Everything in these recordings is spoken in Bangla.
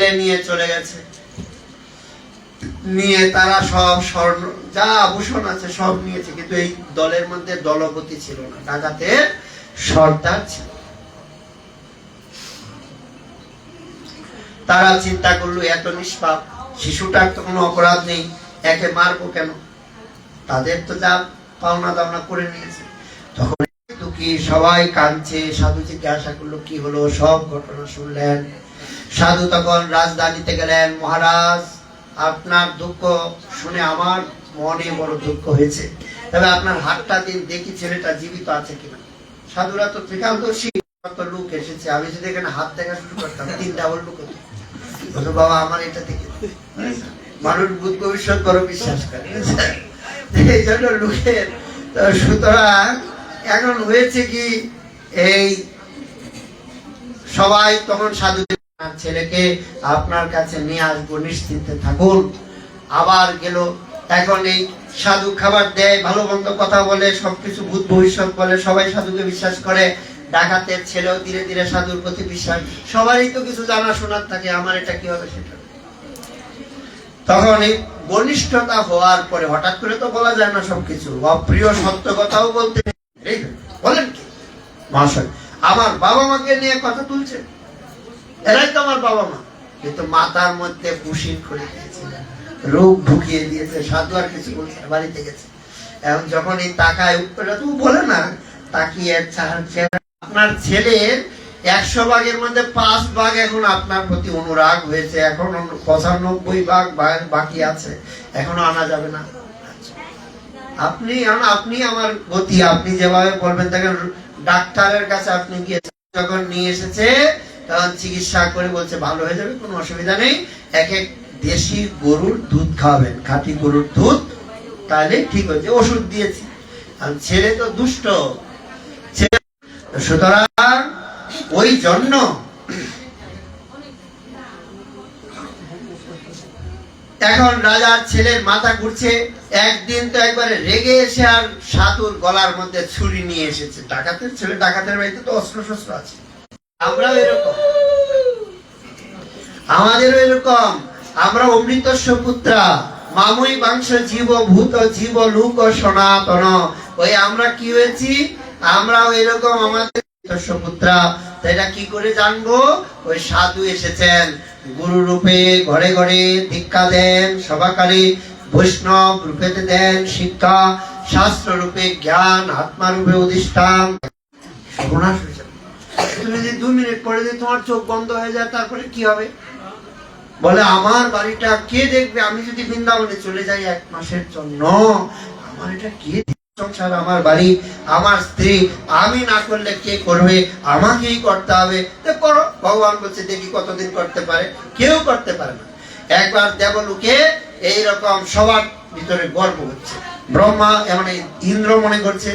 জেলে নিয়ে চলে গেছে। নিয়ে তারা সব স্বর্ণ যা আভূষণ আছে সব নিয়েছে, কিন্তু এই দলের মধ্যে দলপতি ছিল না, ডাকাতের সর্দার ছিল। তারা চিন্তা করলো এত নিষ্পাপ শিশুটার তো কোনো অপরাধ নেই, একে মারবো কেন, তাদের তো যা পাওনা দাওনা করে নিয়েছে। তখন দুঃখী সবাই কাঁদছে, সাধু জিজ্ঞাসা করলো কি হলো, সব ঘটনা শুনলেন। সাধু তখন রাজধানীতে গেলেন, মহারাজ আপনার দুঃখ শুনে আমার মনে বড় দুঃখ হয়েছে, তবে আপনার হাতটা দিন দেখি ছেলেটা জীবিত আছে কিনা। সাধুরা তো ত্রিকালদর্শী, কত লোক এসেছে, আমি যদি এখানে হাত দেখা শুরু করতাম 3 ডাবল লোক হতো। বাবা আমার এটা দেখে মানুষ বুধ ভবিষ্যৎ বড় বিশ্বাস করে, এই জন্য লোকের। সুতরাং এখন হয়েছে কি, এই সবাই তখন সাধু ছেলেকে আপনার কাছে নিয়ে আসবো, নিশ্চিন্তে থাকুন। আবার গেল। এখন এই সাধু খাবার দেয়, ভালো মন্দ কথা বলে, সবকিছু ভূত ভবিষ্যৎ বলে, সবাই সাধুকে বিশ্বাস করে। ডাকাতের ছেলেও ধীরে ধীরে সাধুর প্রতি বিশ্বাস। সবারই তো কিছু জানা শোনার থাকে, আমার এটা কি হবে সেটা। তখন এই ঘনিষ্ঠতা হওয়ার পরে হঠাৎ করে তো বলা যায় না সবকিছু, অপ্রিয় সত্য কথাও বলতে বলেন কি মহাশয়, আমার বাবা মাকে নিয়ে কথা তুলছে, এরাই তো আমার বাবা মা, কিন্তু মাথার মধ্যে পুশিন খুলে দিয়েছে, রোগ ঢুকিয়ে দিয়েছে। সাধু আর কিছু বলছে, বাড়িতে গেছে। এখন যখন এই তাকায় উত্তরটা তো বলে না, তাকিয়ে আপনার ছেলের 100 ভাগের মধ্যে 5 ভাগ এখন আপনার প্রতি অনুরাগ হয়েছে, এখন 95 ভাগ বাকি আছে, এখনো আনা যাবে না। আপনি আমার গতি, আপনি যেভাবে বলবেন তাকে। ডাক্তারের কাছে আপনি গিয়েছেন, যখন নিয়ে এসেছে তখন চিকিৎসা করে বলছে ভালো হয়ে যাবে, কোনো অসুবিধা নেই, এক দেশি গরুর দুধ খাওয়াবেন, খাঁটি গরুর দুধ, তাহলে ঠিক হয়েছে। ওষুধ দিয়েছি। আর ছেলে তো দুষ্ট, সুতরাং ওই জন্য এখন রাজার ছেলের মাথা ঘুরছে। একদিন তো একবারে রেগে এসে আর সাধুর গলার মধ্যে ছুরি নিয়ে এসেছে। ডাকাতের ছেলে, ডাকাতের বাড়িতে তো অস্ত্র শস্ত্র আছে, আমরাও এরকম, আমাদেরও এরকম। আমরা অমৃতস্য পুত্রা মামুই বাংশ জীব ভূত জীব লোক সনাতন। ওই আমরা কি হয়েছি, আমরাও এরকম আমাদের পুত্রা। এটা কি করে জানবো, ওই সাধু এসেছেন গুরু রূপে, ঘরে ঘরে দীক্ষা দেন, সভাকারী বৈষ্ণব রূপে দেন শিক্ষা, শাস্ত্র রূপে জ্ঞান, আত্মা রূপে অধিষ্ঠান। তুমি যদি 2 মিনিট পরে যদি তোমার চোখ বন্ধ হয়ে যায়, তারপরে কি হবে? বলে আমার বাড়িটা কে দেখবে, আমি যদি বৃন্দাবনে চলে যাই 1 মাসের জন্য, আমার এটা কে, সংসার আমার বাড়ি আমার স্ত্রী, আমি না করলে কে করবে, আমাকেই করতে হবে। তো করো, ভগবান বলছে দেখি কতদিন করতে পারে, কেউ করতে পারে না। একবার দেবলোকে এইরকম সবার ভিতরে গর্ব হচ্ছে, ব্রহ্মা মানে ইন্দ্র মনে করছে,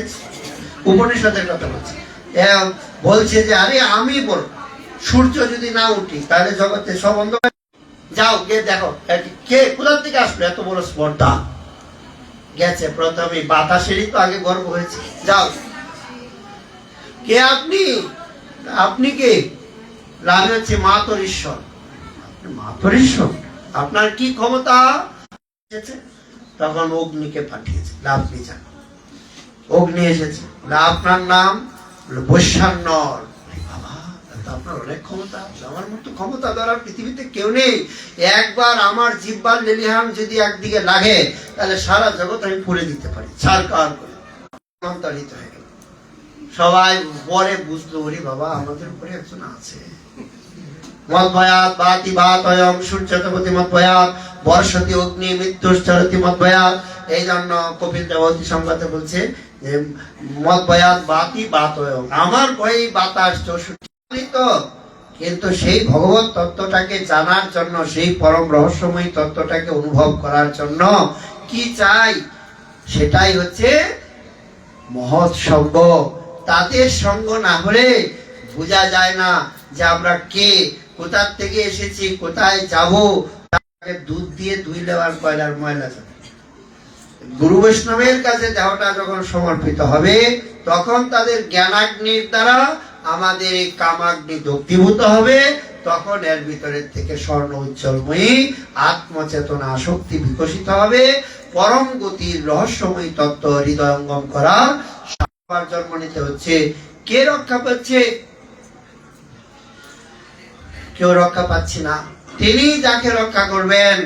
উপনিষদের কথা বলছে, বলছে যে আরে আমি বল, সূর্য যদি না উঠি তাহলে জগতে সব বন্ধ। যাও গিয়ে দেখো কে কোথার থেকে আসলো এত বড় স্পর্ধা। গেছে, প্রথমে বাতাসেরই তো আগে গর্ব হয়েছে। যাও, কে আপনি? আপনি কে? আমি হচ্ছে মাতরিশ্বর। মাতরিশ্বর, আপনার কি ক্ষমতা? তখন অগ্নিকে পাঠিয়েছে, আপনি যান। অগ্নি এসেছে, আপনার নাম বৈশ্বান্নর। আপনার অনেক ক্ষমতা, আমার মতো ক্ষমতা ধরার পৃথিবীতে কেউ নেই। একবার আমার জিহ্বার লেলিহান যদি একদিকে লাগে, তাহলে সারা জগৎ আমি পুড়ে দিতে পারি, ছারকার করে। অন্তর্হিত হয়ে গেল। সবাই পরে বুঝলো, ওরে বাবা আমাদের উপরে একজন আছে। মদ্ভয়াৎ বাতি বাতয়ং সূর্যতপতি মদ্ভয়াৎ বর্ষতি অগ্নি মৃত্যুশ্চরতি মদ্ভয়াৎ। এই জন্য কপিল দেবতী সংবাদে বলছে যে মদ্ভয়াৎ বাতি বাতয়ং, আমার ভয়ে বাতাস 64। কিন্তু সেই ভগবত তত্ত্বটাকে জানার জন্য, সেই পরম রহস্যময় তত্ত্বটাকে অনুভব করার জন্য কি চাই, সেটাই হচ্ছে মহৎ সঙ্গ। তাদের সঙ্গ না হলে বোঝা যায় না যে আমরা কে, কোথা থেকে এসেছি, কোথায় যাব। দুধ দিয়ে ধুইলে আর কয়লার ময়লা যাবে। গুরু বৈষ্ণবের কাছে দেহটা যখন সমর্পিত হবে, তখন তাদের জ্ঞানাগ্নির দ্বারা আমাদের এই কামাগ্নি দগ্ধীভূত হবে। তখন এর ভিতরের থেকে স্বর্ণ উজ্জ্বলময়ী আত্মচেতনা শক্তি বিকশিত হবে, পরম গতির রহস্যময়ী তত্ত্ব হৃদয়ঙ্গম করার জন্ম নিতে হচ্ছে। কে রক্ষা পাচ্ছে? কেউ রক্ষা পাচ্ছে না। তিনি যাকে রক্ষা করবেন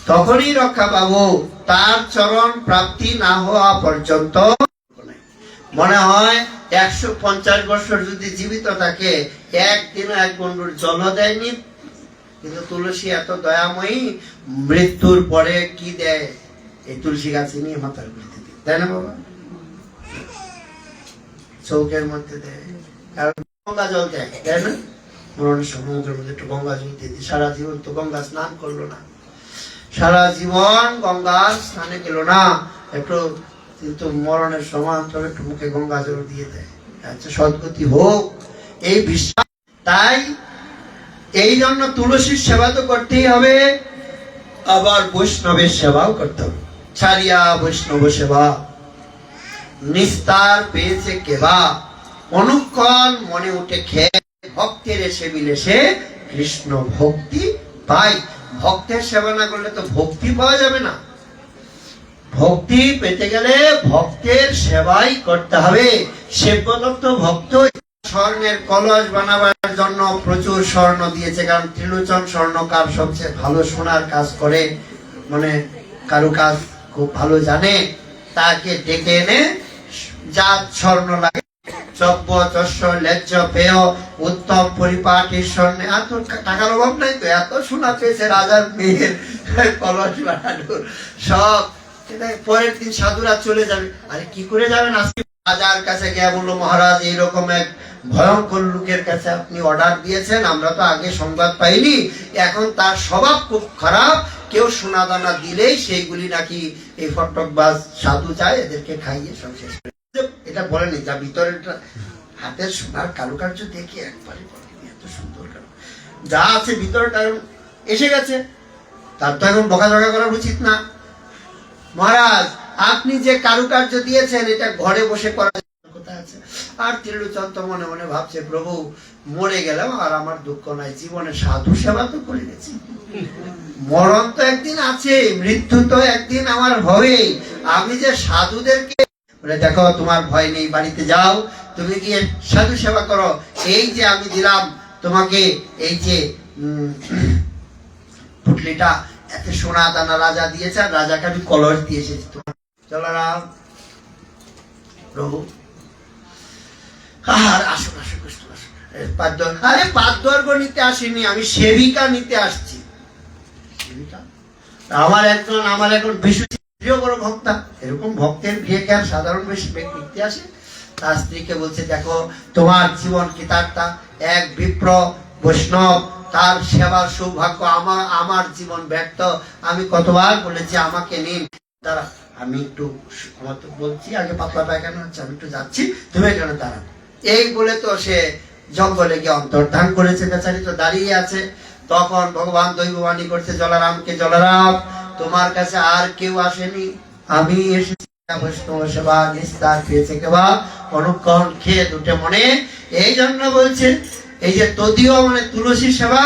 তখনই রক্ষা পাবো। তার চরণ প্রাপ্তি না হওয়া পর্যন্ত মনে হয় 150 বছর যদি জীবিত থাকে, একদিনও এক গন্ডুর জল দেয়নি। কিন্তু তুলসী এত দয়াময়ী, মৃত্যুর পরে কি দেয়? এই তুলসী গাছে নিয়ে মাথার গুলিতে দিই, তাই না বাবা? চৌকের মধ্যে দেয়, কারণ গঙ্গা জল দেয়, তাই না? মরণের সমুদ্রের মধ্যে একটু গঙ্গা জল দিয়ে দিই। সারা জীবন তো গঙ্গা স্নান করলো না, সারা জীবন গঙ্গা স্নানে গেল না, একটু কিন্তু মরণের সময় একটু মুখে গঙ্গা জল দিয়ে দেয়। আচ্ছা, সদ্গতি হোক এই বিশ্বাস। তাই এই জন্য তুলসীর সেবা তো করতেই হবে, আবার বৈষ্ণবের সেবাও করতে হবে। ছাড়িয়া বৈষ্ণব সেবা নিস্তার পেয়েছে কেবা, অনুক্ষণ মনে উঠে খেয়ে ভক্তের এসে মিলেছে কৃষ্ণ ভক্তি পাই। ভক্তের সেবা না করলে তো ভক্তি পাওয়া যাবে না। ভক্তি পেতে গেলে ভক্তের সেবাই করতে হবে। সেবক ভক্ত। স্বর্ণের কলস বানাবার জন্য প্রচুর স্বর্ণ দিয়েছে, কারণ ত্রিলোচন স্বর্ণকার সবচেয়ে ভালো সোনার কাজ করে, মানে কারুকাজ খুব ভালো জানে। তাকে ডেকে এনে যা স্বর্ণ লাগে, চব্য চস্য লেজ্জ পেয় উত্তম পরিপাটি স্বর্ণে। আর তোর টাকার অভাব নাই তো, এত সোনা পেয়েছে রাজার মেয়ের কলস বানানোর সব। পরের দিন সাধুরা চলে যাবে। আরে কি করে যাবেন? আজকে রাজার কাছে গিয়ে বললো, মহারাজ এইরকম এক ভয়ঙ্কর লোকের কাছে আপনি অর্ডার দিয়েছেন, আমরা তো আগে সংবাদ পাইনি, এখন তার স্বভাব খুব খারাপ, কেউ সোনা দানা দিলেই সেইগুলি নাকি এই ফটকবাজ সাধু চায়, এদেরকে খাইয়ে সব শেষ করে। এটা বলেনি, যা ভিতরে হাতের সোনার কারুকার্য দেখে একবারে এত সুন্দর যা আছে ভিতরটা এসে গেছে, তার তো এখন বকাঝকা করা উচিত না। মহারাজ, আপনি যে কারুকার্য দিয়েছেন এটা ঘরে বসে করা কোথায় আছে? আর ত্রিলোচন তো মনে মনে ভাবছে, প্রভু মরে গেলাম আর আমার দুঃখ নাই, জীবনে সাধু সেবা তো করে গেছি, মরণ তো একদিন আছে, মৃত্যু তো একদিন আমার হবে। আমি যে সাধুদেরকে বলে, দেখো তোমার ভয় নেই, বাড়িতে যাও, তুমি গিয়ে সাধু সেবা করো। এই যে আমি দিলাম তোমাকে, এই যে পুটলিটা, এত সোনা দানা রাজা দিয়েছে, আর রাজাকে আমি কলস দিয়ে এসেছি। তোমার জলারাম প্রভু, আর আসুন আসুন আসুন। আরে পাদ্যর্ঘ নিতে আসিনি, আমি সেবিকা নিতে আসছি। আমার এখন বিষ্ণু প্রিয় বড় ভক্তা, এরকম ভক্তের বিয়ে কে আর সাধারণ ব্যক্তি আসে? তার স্ত্রীকে বলছে, দেখো তোমার জীবন কৃতার্থা, এক বিপ্র বৈষ্ণব, তার সেবার সৌভাগ্য, আমার জীবন ব্যর্থ। আমি কতবার বলেছি আমাকে নিন, দাঁড়া আমি একটু আমার তো বলছি আগে পাতলা পায়খানা হচ্ছে, আমি একটু যাচ্ছি, তুমি এখানে দাঁড়ান। এই বলে তো সে জঙ্গলে গিয়ে অন্তর্ধান করেছে, বেচারি তো দাঁড়িয়ে আছে। তখন ভগবান দৈববাণী করছে জলারামকে, জলারাম তোমার কাছে আর কেউ আসেনি, আমি এসেছি। বৈষ্ণব সেবা নিস্তার পেয়েছে কেবা, অনুক্ষণ খেয়ে দুটে মনে। এই জন্য বলছে, এই যে তদীয় মানে তুলসী সেবা,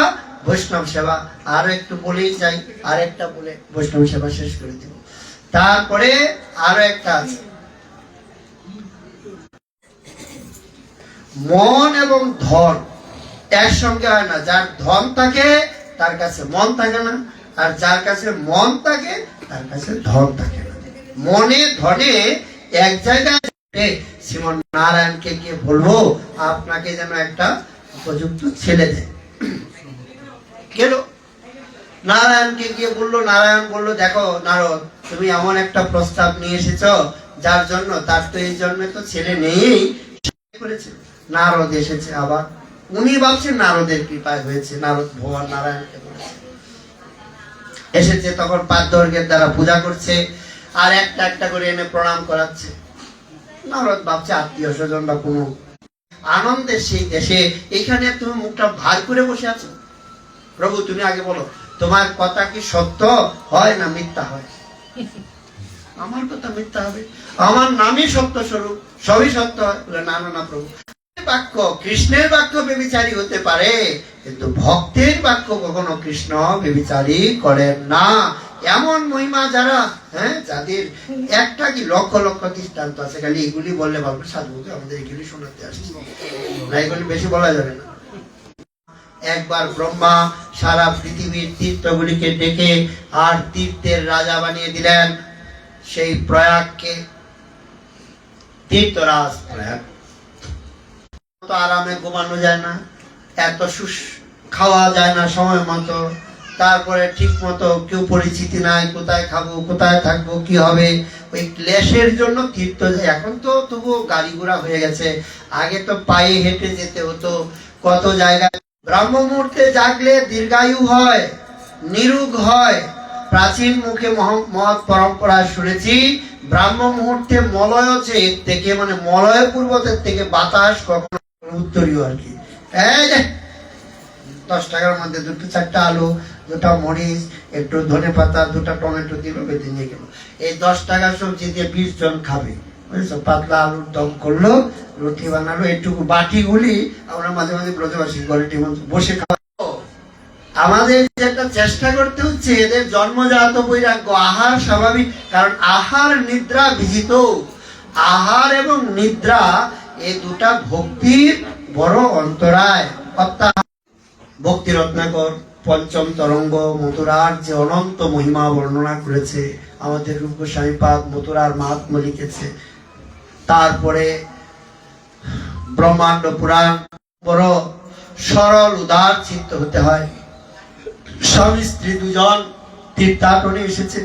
বৈষ্ণব সেবা। আর একটু বলেই যাই, আর একটা বলে বৈষ্ণব সেবা শেষ করে দিব। তারপরে আরো একটা আছে, মন এবং ধন একসঙ্গে হয় না। যার ধন থাকে তার কাছে মন থাকে না, আর যার কাছে মন থাকে তার কাছে ধন থাকে না। মনে ধনে এক জায়গায় শ্রীমন নারায়ণকে গিয়ে বলবো আপনাকে যেন একটা উপযুক্ত ছেলে দেয়। গেল নারায়ণকে গিয়ে বললো, নারায়ণ বললো, দেখো নারদ, তুমি এমন একটা প্রস্তাব নিয়ে এসেছ যার জন্য তার তো এই জন্মে তো ছেলে নেই করেছে। নারদ এসেছে, আবার উনি ভাবছেন নারদের কৃপায় হয়েছে, নারদ ভগবান নারায়ণকে বলেছে। এসেছে তখন পাদ্যর্ঘের দ্বারা পূজা করছে, আর একটা একটা করে এনে প্রণাম করাচ্ছে। নারদ ভাবছে আত্মীয় স্বজন বা কোনো আনন্দের সেই দেশে, এখানে তুমি মুখটা ভার করে বসে আছো। প্রভু তুমি আগে বলো, তোমার কথা কি সত্য হয় না মিথ্যা হয়? আমার কথা মিথ্যা হবে? আমার নামই সত্য স্বরূপ, সবই সত্য হয়। না না না প্রভু, বাক্য, কৃষ্ণের বাক্য ব্যভিচারী হতে পারে, কিন্তু ভক্তের বাক্য কখনো কৃষ্ণ ব্যভিচারী করেন না। এমন মহিমা যারা, যাদের একটা কি লক্ষ লক্ষ দৃষ্টান্ত আছে, খালি এগুলি বললে বলবে সাধুকে আমাদের এগুলি শোনাতে আসছে না, এগুলি বেশি বলা যাবে না। একবার ব্রহ্মা সারা পৃথিবীর তীর্থগুলিকে ডেকে আর তীর্থের রাজা বানিয়ে দিলেন সেই প্রয়াগকে, তীর্থরাজ প্রয়াগ। আরামে ঘুমানো যায় না, এত খাওয়া যায় না সময় মতো, তারপরে ঠিক মতো কেউ পরিচিতি নাই, কোথায় খাবো কোথায় থাকবো কি হবে, ওই ক্লেশের জন্য তীর্থ যায়। এখন তো তবুও গাড়ি ঘোড়া হয়ে গেছে, আগে তো পায়ে হেঁটে যেতে হতো কত জায়গায়। ব্রাহ্ম মুহূর্তে জাগলে দীর্ঘায়ু হয়, নিরোগ হয়। প্রাচীন মুখে মহৎ পরম্পরায় শুনেছি ব্রাহ্ম মুহূর্তে মলয় হচ্ছে এর থেকে, মানে মলয় পূর্বতের থেকে বাতাস কখনো উত্তরীয় আর কি। 10 টাকার মধ্যে 2-4টা আলু, 2টা মরিচ, একটু ধনে পাতা, 2টা টমেটো দিল, বেঁধে নিয়ে গেল। এই 10 টাকার সবজি দিয়ে 20 জন খাবে, বুঝেছো? পাতলা আলুর দম করলো, রুটি বানালো, এইটুকু বাটিগুলি আমরা মাঝে মাঝে ব্রজবাসী গলিটির মধ্যে বসে খাবো। আমাদের একটা চেষ্টা করতে হচ্ছে এদের জন্মজাত বৈরাগ্য, আহার স্বাভাবিক, কারণ আহার নিদ্রা বিজিত। আহার এবং নিদ্রা এই দুটা ভক্তির বড় অন্তরায়। ভক্তি রত্নাকর পঞ্চম তরঙ্গ মথুরার যে অনন্ত মহিমা বর্ণনা করেছে, আমাদের রূপ গোস্বামী পাদ মথুরার মাহাত্ম্য লিখেছে। তারপরে ব্রহ্মাণ্ড পুরাণ, বড় সরল উদার চিত্ত হতে হয়। স্বামী স্ত্রী দুজন তীর্থাটনে এসেছে।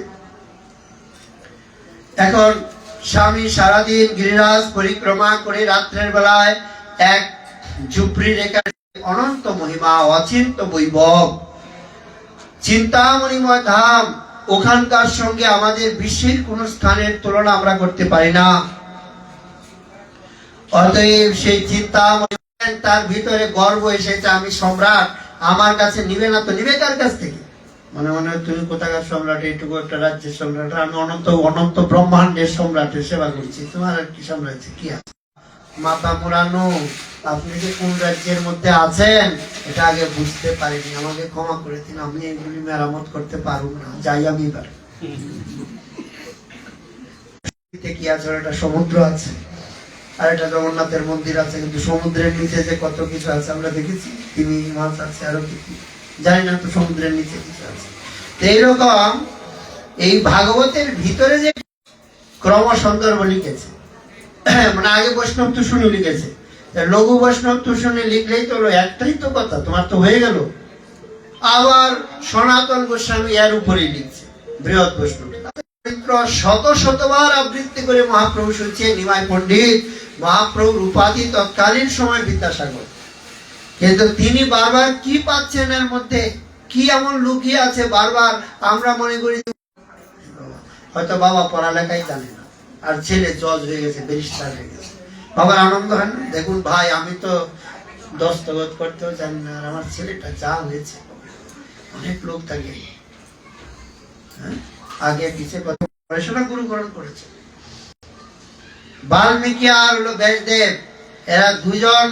এখন স্বামী সারাদিন গিরিরাজ পরিক্রমা করে রাত্রের বেলায় এক ঝুপড়ি রেখা, অনন্ত মহিমা, অচিন্ত বৈভব, চিন্তামণিময় ধাম, ওখানকার সঙ্গে আমাদের বিশ্বের কোন স্থানের তুলনা আমরা করতে পারি না। অতএব সেই চিন্তামণি, তার ভিতরে গর্ব এসেছে, আমি সম্রাট, আমার কাছে নিবে না তো নিবে কার কাছ থেকে? মনে মনে তুমি কোথাকার সম্রাট, এইটুকু একটা রাজ্যের সম্রাট, আমি অনন্ত অনন্ত ব্রহ্মাণ্ডের সম্রাটের সেবা করছি, তোমার আর কি সাম্রাজ্য কি আছে? মাথা মুড়ানো, আপনি যে কোন রাজ্যের মধ্যে আছেন এটা আগে বুঝতে পারিনি, আমাকে ক্ষমা করে দিন, আমি এগুলি মেরামত করতে পারবো না, যাই আমি এবার। কি আছে? একটা সমুদ্র আছে, আর একটা জগন্নাথের মন্দির আছে, কিন্তু সমুদ্রের নিচে যে কত কিছু আছে আমরা দেখেছি, তিমি মাছ আছে, আরো কিছু জানি না, তো সমুদ্রের নিচে কিছু আছে। এইরকম এই ভাগবতের ভিতরে যে ক্রম সন্দর্ভ লিখেছে, মানে আগে বৈষ্ণব তুষুনি লিখেছে, লঘু বৈষ্ণব তুষুনি লিখলেই তো একটাই তো কথা, তোমার তো হয়ে গেল। আবার সনাতন গোস্বামী এর উপরেই লিখছে বৃহৎ বৈষ্ণব, শত শতবার আবৃত্তি করে মহাপ্রভু শুনছে নিমাই পণ্ডিত, মহাপ্রভুর উপাধি তৎকালীন সময় বিদ্যাসাগর, কিন্তু তিনি বারবার কি পাচ্ছেন এর মধ্যে, কি এমন লুকিয়ে আছে, বারবার আমরা মনে করি হয়তো বাবা পড়ালেখাই জানে না, আর ছেলে জজ হয়ে গেছে, ব্যারিস্টার হয়ে গেছে, বাবার আনন্দ হয় না? দেখুন ভাই, আমি তো দস্তখত করতেও জানি না, আর আমার ছেলেটা যা হয়েছে। অনেক লোক থাকে আগে পিছিয়ে পড়াশোনা গুরুকরণ করেছে। বাল্মীকি আর হলো ব্যাসদেব, এরা দুজন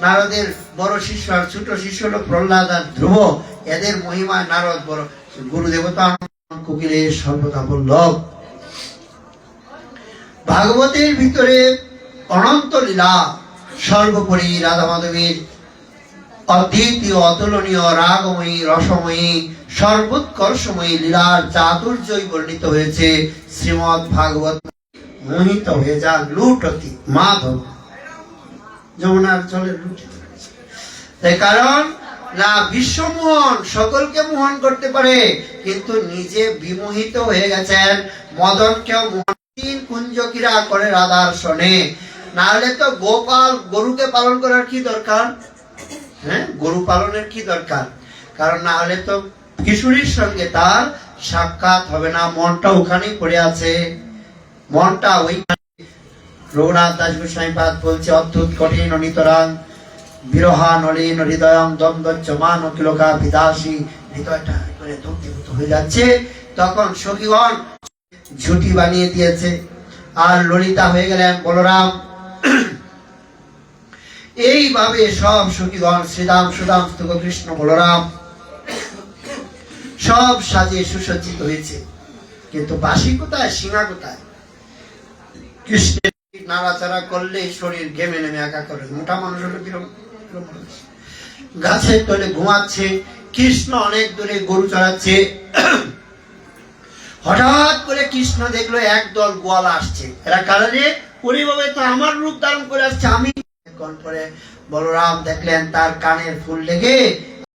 নারদের বড় শিষ্য, আর ছোট শিষ্য হলো প্রহ্লাদ আর ধ্রুব। এদের মহিমায় নারদ বড়, গুরুদেবতা কোকিলের সর্বদা বল্লভ। ভাগবতের ভিতরে অনন্ত লীলা, সর্বোপরি রাধা মাধবীর অদ্বিতীয় অতুলনীয় রাগময়ী রসময়ী সর্বোৎকর্ষময়ী লীলার চাতুর্যই বর্ণিত হয়েছে। শ্রীমৎ ভাগবত মোহিত হয়ে যান লুটতি মাধব, যমুনার জলে লুটিত হয়েছে। তাই কারণ না, বিশ্বমোহন সকলকে মোহন করতে পারে, কিন্তু নিজে বিমোহিত হয়ে গেছেন। মদনকেও মোহন কুঞ্জ ক্রীড়া করে রাধার শোনে, না হলে তো গোপাল গরুকে পালন করার কি দরকার? গরু পালনের কি দরকার? কারণ না হলে তো কিশোরীর সঙ্গে তার সাক্ষাৎ হবে না, মনটা ওখানেই পড়ে আছে, মনটা ওইখানে। রঘুনাথ দাস গোস্বামী পাদ বলছে, অদ্ভুত কঠিন নিতরাং বিরহা নলিন হৃদয়ং দ্বন্দ্ব মান কিলকা বিদাসী, হৃদয়টা করে দগ্ধীভূত হয়ে যাচ্ছে। তখন সখীগণ ঝুটি বানিয়ে দিয়েছে, আর ললিতা হয়ে গেলেন বলরাম। এইভাবে সব সখীগণ শ্রীরাম সুদাম স্থুক কৃষ্ণ বলরাম সব সাজিয়ে সুসজ্জিত হয়েছে, কিন্তু বাঁশি কোথায়, শিঙা কোথায়? কৃষ্ণের নাড়াচাড়া করলে শরীর ঘেমে নেমে একা করে। মোটা মানুষ হলো কিরকম মানুষ, গাছের তলে ঘুমাচ্ছে, কৃষ্ণ অনেক দূরে গরু চড়াচ্ছে। হঠাৎ করে কৃষ্ণ দেখলো একদল গোয়ালা আসছে। এরা কারণে পরিভাবে তো আমার রূপ ধারণ করে আসছে, আমি পরে বলরাম দেখলেন তার কানের ফুল লেগে